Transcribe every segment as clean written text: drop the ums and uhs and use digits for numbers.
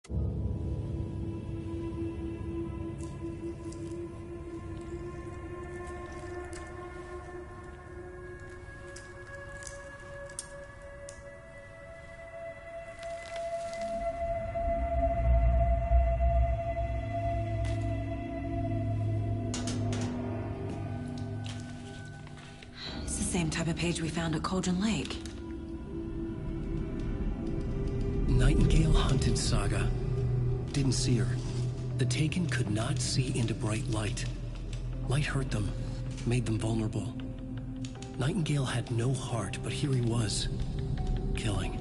It's the same type of page we found at Cauldron Lake. Nightingale hunted Saga. Didn't see her. The Taken could not see into bright light. Light hurt them, made them vulnerable. Nightingale had no heart, but here he was, killing.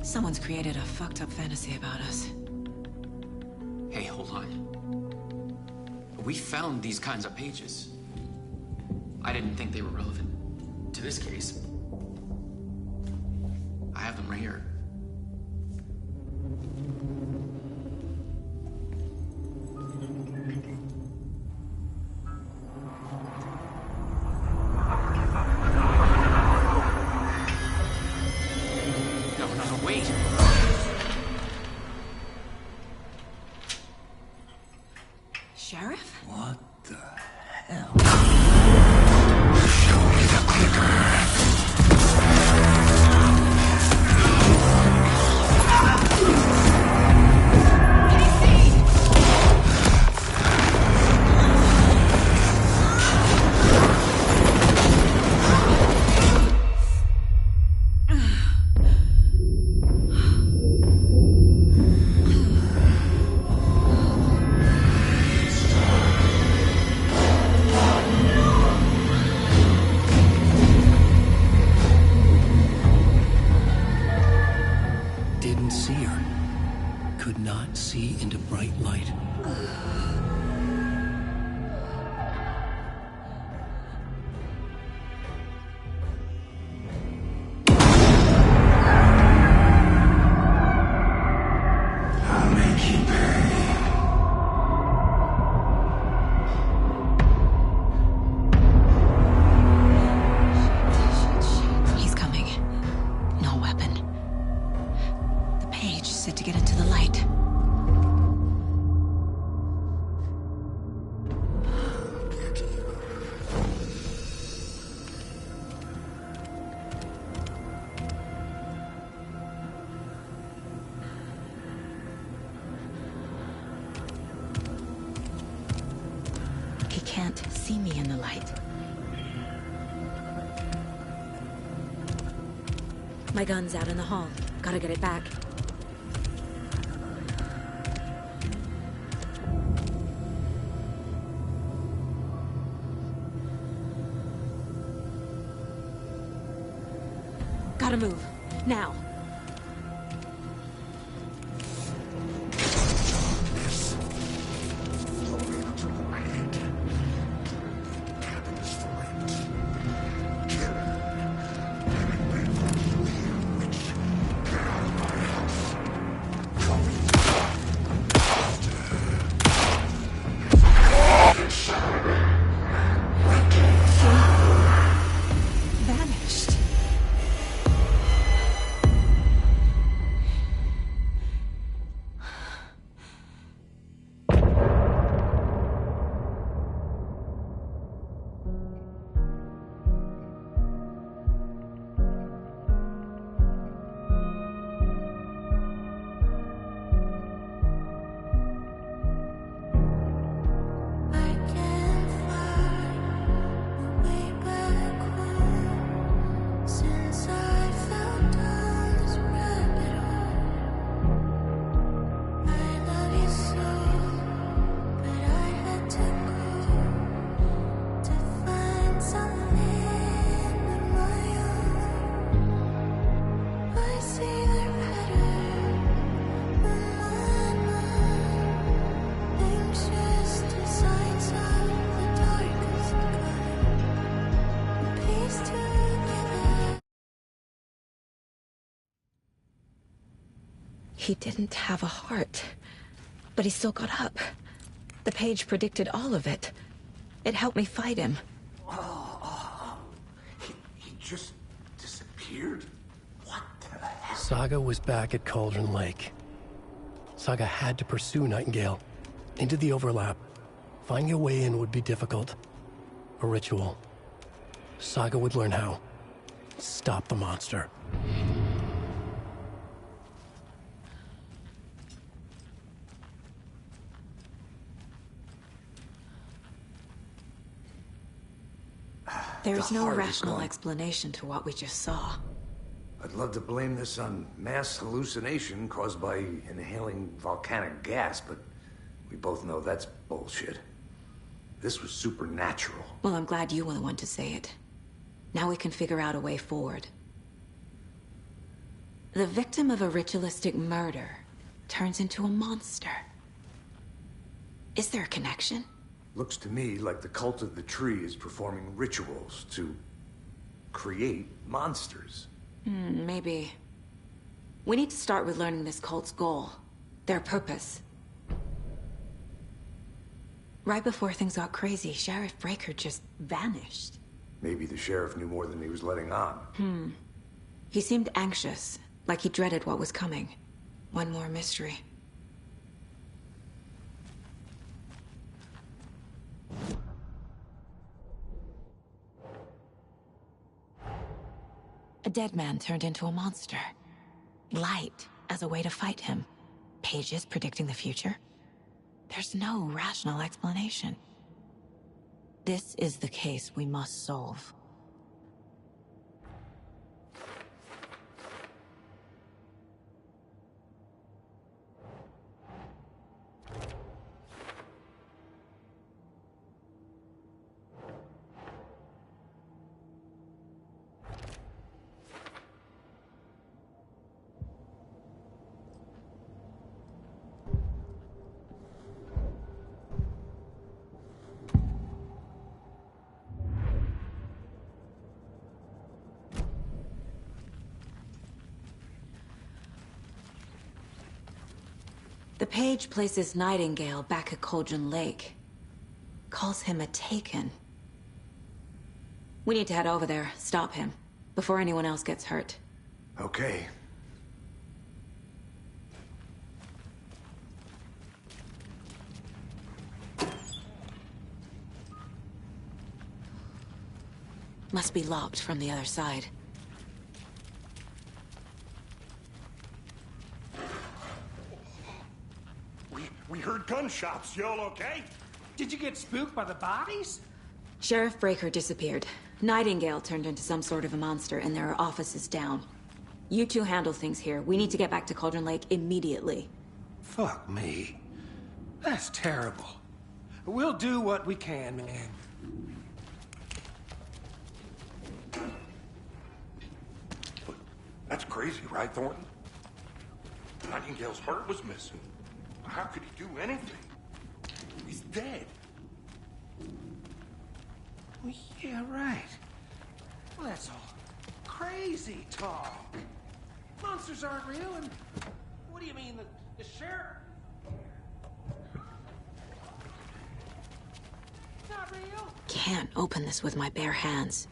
Someone's created a fucked up fantasy about us. Hey, hold on. We found these kinds of pages. I didn't think they were relevant to this case. I have them right here. No, wait! Sheriff? What the hell? Show me the clicker. Didn't see her. Could not see into bright light. I'll make you pay. He's coming. No weapon. The page said to get into the light. He can't see me in the light. My gun's out in the hall. Gotta get it back. Gotta move. Now. Vanished. I can't find a way back home since I fell down this rabbit hole. I love you so, but I had to go to find something of my own. I see they're better than mine. Anxious designs of the darkest kind, piece together. He didn't have a heart, but he still got up. The page predicted all of it. It helped me fight him. He just disappeared? What the hell? Saga was back at Cauldron Lake. Saga had to pursue Nightingale. Into the overlap. Finding a way in would be difficult. A ritual. Saga would learn how. Stop the monster. There's The no heart is rational gone. explanation to what we just saw. I'd love to blame this on mass hallucination caused by inhaling volcanic gas, but we both know that's bullshit. This was supernatural. Well, I'm glad you were the one to say it. Now we can figure out a way forward. The victim of a ritualistic murder turns into a monster. Is there a connection? Looks to me like the cult of the tree is performing rituals to create monsters. Maybe. We need to start with learning this cult's goal. Their purpose. Right before things got crazy, Sheriff Breaker just vanished. Maybe the sheriff knew more than he was letting on. He seemed anxious, like he dreaded what was coming. One more mystery. A dead man turned into a monster. Light as a way to fight him. Pages predicting the future. There's no rational explanation. This is the case we must solve. The page places Nightingale back at Cauldron Lake. Calls him a Taken. We need to head over there, stop him, before anyone else gets hurt. Okay. Must be locked from the other side. We heard gunshots. Y'all okay? Did you get spooked by the bodies? Sheriff Breaker disappeared. Nightingale turned into some sort of a monster, and there are offices down. You two handle things here. We need to get back to Cauldron Lake immediately. Fuck me. That's terrible. We'll do what we can, man. But that's crazy, right, Thornton? Nightingale's heart was missing. How could he do anything? He's dead. Well, yeah, right. Well, that's all crazy talk. Monsters aren't real, and what do you mean, the sheriff? Not real? Can't open this with my bare hands.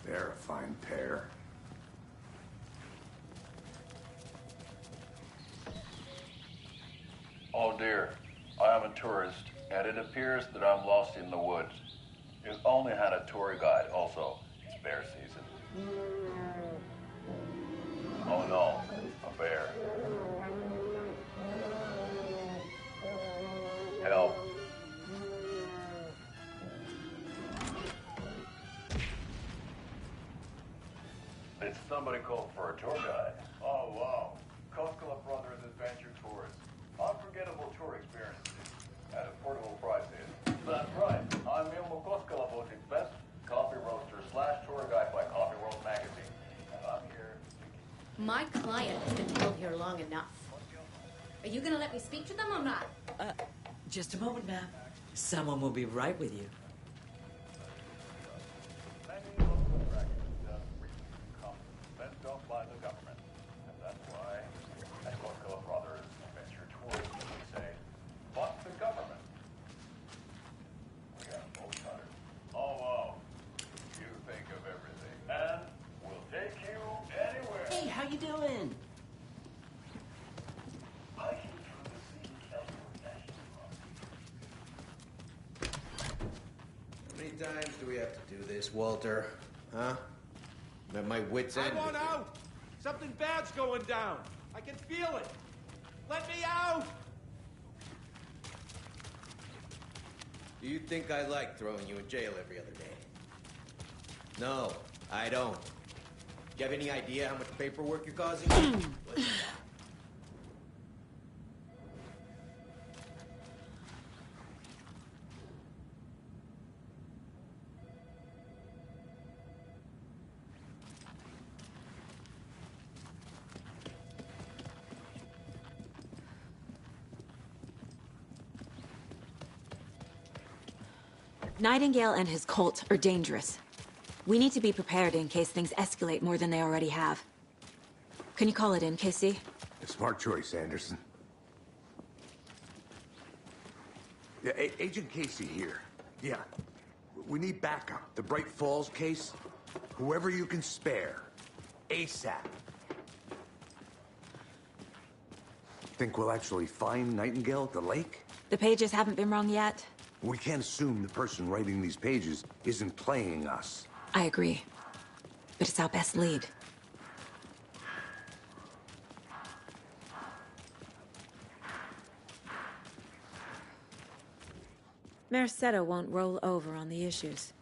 They're a fine pair. Oh dear, I am a tourist, and it appears that I'm lost in the woods. You only had a tour guide, also. It's bear season. Oh no, a bear. Help. Did somebody call for a tour guide? Oh wow, Koskela Brothers Adventure Tours. Unforgettable tour experiences at affordable prices. That's right. I'm Ilmo Koskela, Baltic's best coffee roaster / tour guide by Coffee World magazine. And I'm here. My client has been held here long enough. Are you gonna let me speak to them or not? Just a moment, ma'am. Someone will be right with you. Many local records have recently become fenced off by the government. And that's why, as Coscola Brothers Adventure Tours usually say, fuck the government. We got both cutters. Oh, wow. You think of everything. And we'll take you anywhere. Hey, how you doing? Hiking through the Sea Elliott National Park. How many times do we have to do this, Walter? Huh? I'm at my wit's end. I want out! Something bad's going down. I can feel it. Let me out! Do you think I like throwing you in jail every other day? No, I don't. Do you have any idea how much paperwork you're causing? What's that? Nightingale and his cult are dangerous. We need to be prepared in case things escalate more than they already have. Can you call it in, Casey? A smart choice, Anderson. Yeah, Agent Casey here. Yeah. We need backup. The Bright Falls case. Whoever you can spare. ASAP. Think we'll actually find Nightingale at the lake? The pages haven't been wrong yet. We can't assume the person writing these pages isn't playing us. I agree. But it's our best lead. Mercado won't roll over on the issues.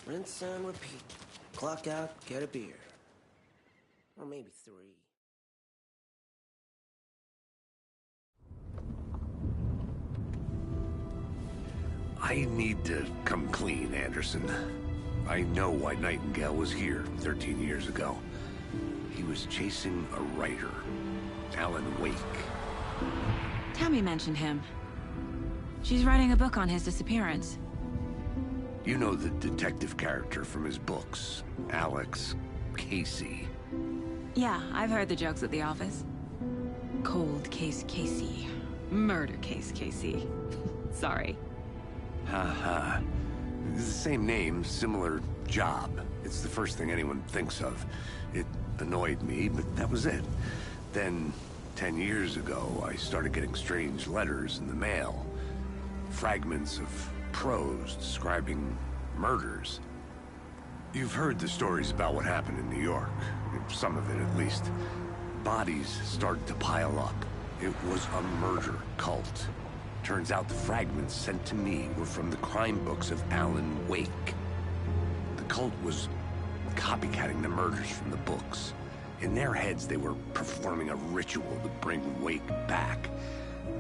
Rinse and repeat. Clock out, get a beer. Or maybe 3. I need to come clean, Anderson. I know why Nightingale was here 13 years ago. He was chasing a writer, Alan Wake. Tammy mentioned him. She's writing a book on his disappearance. You know the detective character from his books, Alex Casey. Yeah, I've heard the jokes at the office. Cold case Casey. Murder case Casey. Sorry. Ha. It's the same name, similar job. It's the first thing anyone thinks of. It annoyed me, but that was it. Then, 10 years ago, I started getting strange letters in the mail. Fragments of prose describing murders. You've heard the stories about what happened in New York. Some of it, at least. Bodies started to pile up. It was a murder cult. Turns out the fragments sent to me were from the crime books of Alan Wake. The cult was copycatting the murders from the books. In their heads, they were performing a ritual to bring Wake back.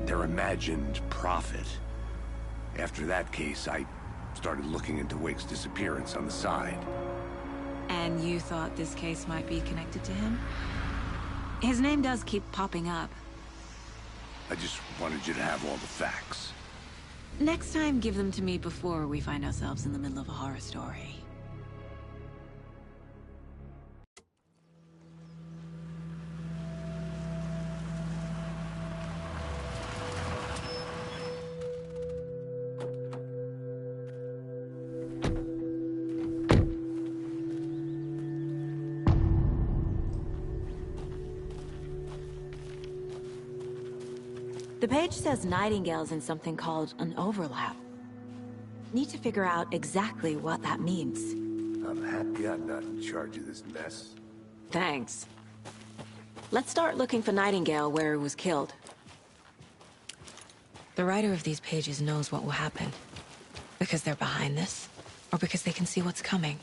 Their imagined prophet. After that case, I started looking into Wake's disappearance on the side. And you thought this case might be connected to him? His name does keep popping up. I just wanted you to have all the facts. Next time, give them to me before we find ourselves in the middle of a horror story. The page says Nightingale's in something called an overlap. Need to figure out exactly what that means. I'm happy I'm not in charge of this mess. Thanks. Let's start looking for Nightingale where he was killed. The writer of these pages knows what will happen. Because they're behind this, or because they can see what's coming.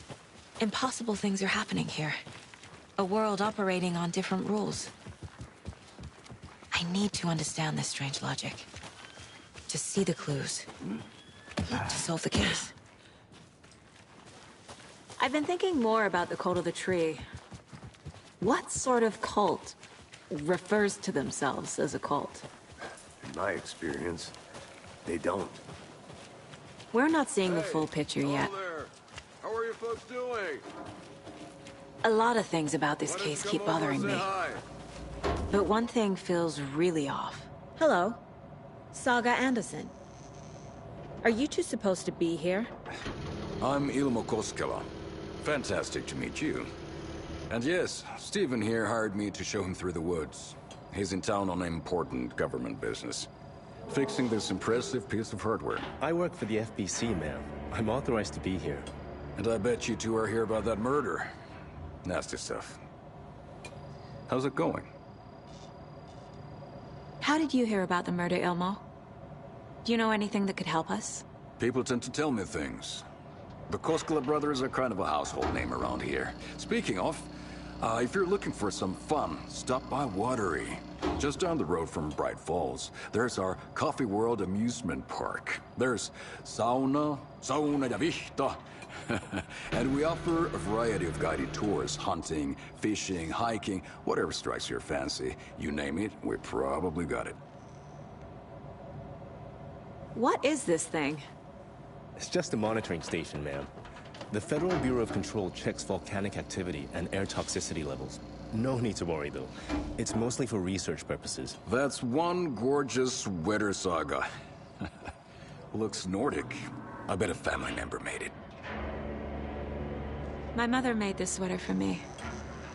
Impossible things are happening here. A world operating on different rules. I need to understand this strange logic. To see the clues. To solve the case. I've been thinking more about the cult of the tree. What sort of cult refers to themselves as a cult? In my experience, they don't. We're not seeing the full picture yet. There. How are you folks doing? A lot of things about this case keep bothering me. But one thing feels really off. Hello. Saga Anderson. Are you two supposed to be here? I'm Ilmo Koskela. Fantastic to meet you. And yes, Stephen here hired me to show him through the woods. He's in town on important government business. Fixing this impressive piece of hardware. I work for the FBC, ma'am. I'm authorized to be here. And I bet you two are here about that murder. Nasty stuff. How's it going? How did you hear about the murder, Ilmo? Do you know anything that could help us? People tend to tell me things. The Koskela brothers are kind of a household name around here. Speaking of, if you're looking for some fun, stop by Watery. Just down the road from Bright Falls, there's our Coffee World amusement park. There's sauna ja vihta. And we offer a variety of guided tours, hunting, fishing, hiking, whatever strikes your fancy. You name it, we probably got it. What is this thing? It's just a monitoring station, ma'am. The Federal Bureau of Control checks volcanic activity and air toxicity levels. No need to worry, though. It's mostly for research purposes. That's one gorgeous sweater, Saga. Looks Nordic. I bet a family member made it. My mother made this sweater for me.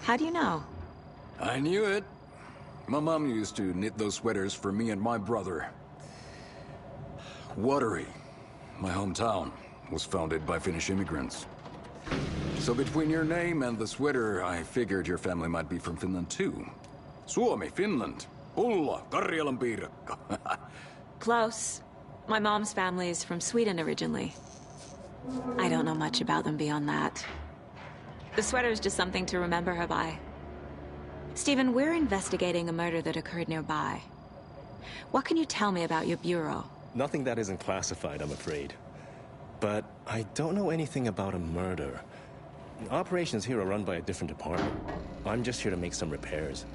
How do you know? I knew it. My mom used to knit those sweaters for me and my brother. Watery, my hometown, was founded by Finnish immigrants. So between your name and the sweater, I figured your family might be from Finland too. Suomi, Finland. Pulla, Karjalan piirakka. Close. My mom's family is from Sweden originally. I don't know much about them beyond that. The sweater is just something to remember her by. Stephen, we're investigating a murder that occurred nearby. What can you tell me about your bureau? Nothing that isn't classified, I'm afraid. But I don't know anything about a murder. Operations here are run by a different department. I'm just here to make some repairs.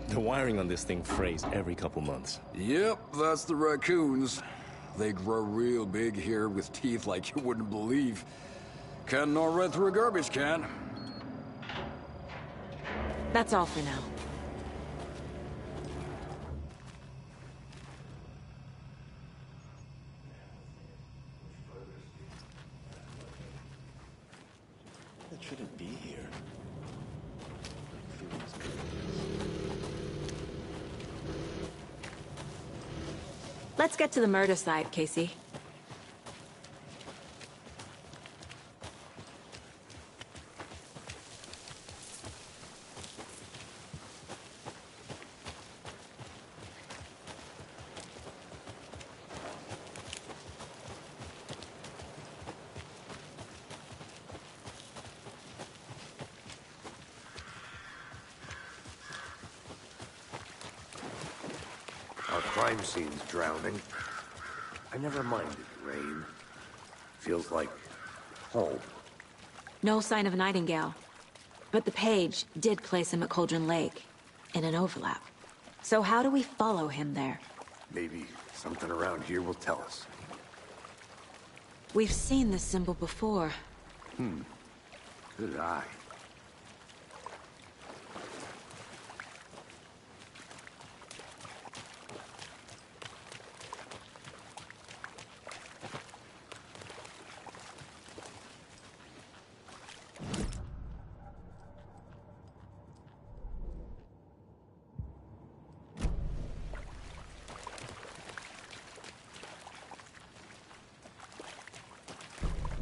The wiring on this thing frays every couple months. Yep, that's the raccoons. They grow real big here with teeth like you wouldn't believe. Can't gnaw right through a garbage can. That's all for now. It shouldn't be here. Let's get to the murder site, Casey. Our crime scene's drowning. I never minded rain. Feels like home. No sign of Nightingale. But the page did place him at Cauldron Lake, in an overlap. So how do we follow him there? Maybe something around here will tell us. We've seen this symbol before. Good eye.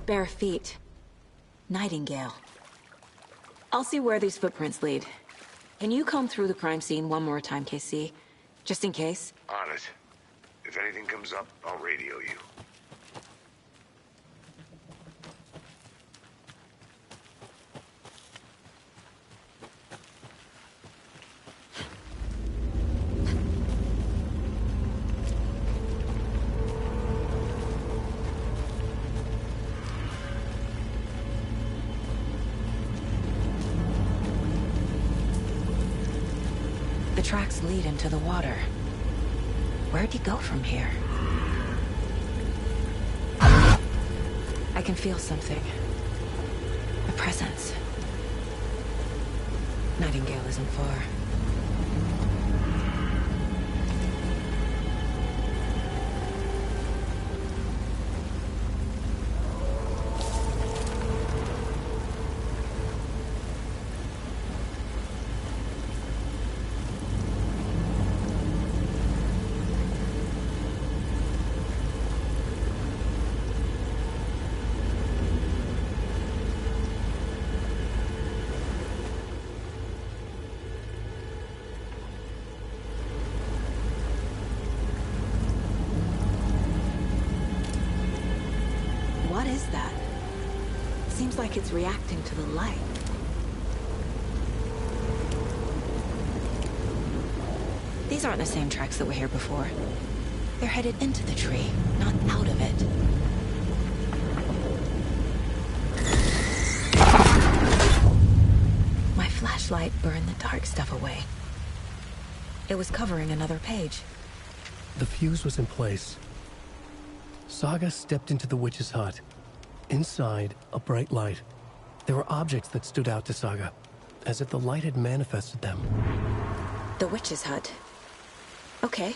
Bare feet. Nightingale. I'll see where these footprints lead. Can you comb through the crime scene one more time, KC? Just in case? On it. If anything comes up, I'll radio you. tracks lead into the water. Where'd he go from here? I can feel something. A presence. Nightingale isn't far. What is that? Seems like it's reacting to the light. These aren't the same tracks that were here before. They're headed into the tree, not out of it. My flashlight burned the dark stuff away. It was covering another page. The fuse was in place. Saga stepped into the witch's hut. Inside, a bright light. There were objects that stood out to Saga, as if the light had manifested them. The witch's hut. Okay.